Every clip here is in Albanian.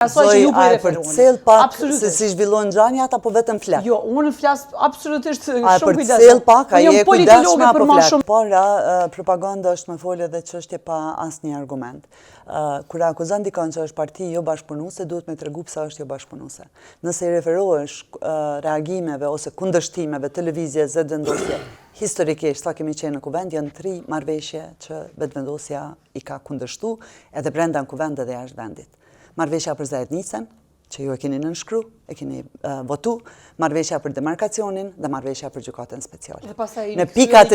Asoj që ju po i referuani. Për cel pak se si zhvillon ngjanjat apo vetëm flet? Jo, unë flas absolutisht shumë Për kujdesshëm. cel pak, a je kujdesshme apo flet? Por Propaganda është me folje dhe çështje pa asnjë argument. Kur akuzon dikon që është parti jo bashkëpunuese, duhet me tregu pse është jo bashkëpunuese. Nëse i referohesh reagimeve ose kundërshtimeve të lëvizjes vetëvendosje, historikisht sa kemi qenë në kuvend, janë 3 marrëveshje që vetëvendosja i ka kundërshtu edhe brenda në kuvend edhe jashtë vendit. Marrëveshja për Zajednicën, që ju e keni nënshkru, e keni votu, marrëveshja për demarkacionin dhe marrëveshja për gjykatën speciale. Në pikat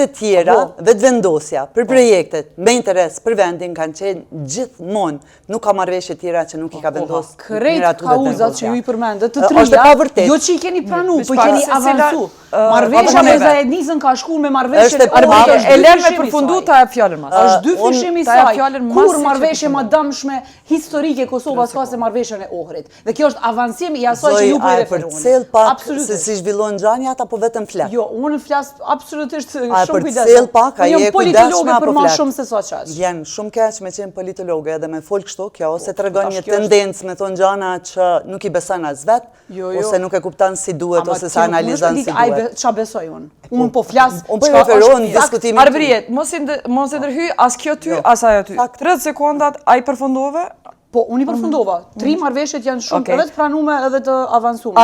e tjera, vetëvendosja për projektet me interes për vendin kanë qenë gjithmonë, nuk ka marrëveshje tjera që nuk i ka vendosur. Krejt kauzat që ju i përmendet të trija, jo që i keni pranu, po i keni avansu. Marrëveshja për Zajednicën ka shkuar me marrëveshje e lërë me përfundu ta e fjallën mas. Është dy fyshim i saj, kur marrëveshje më dëmshme historike Kosovës ka se marrëveshjen e Ohrit. Dhe kjo është avancim i asaj që ju po i referuani. Për cel pak se si zhvillon ngjanjat apo vetëm flet? Jo, unë flas absolutisht shumë kujdesshëm. Për cel pak, a je kujdesshme apo për më flet? shumë se sa çaq. Vjen shumë keq me qenë politologe edhe me fol kështu, kjo ose tregon një tendencë me thonë gjana që nuk i beson as vet, ose nuk e kupton si duhet ose sa analizon si duhet. Ç'a besoj unë? Unë po flas. Unë po referohen diskutimin. Arbriet, mos i ndërhyj as kjo ty, as ajo ty. 30 sekondat ai përfundove. Po, unë i përfundova. 3 marrëveshjet janë shumë edhe të pranuara edhe të avancuara.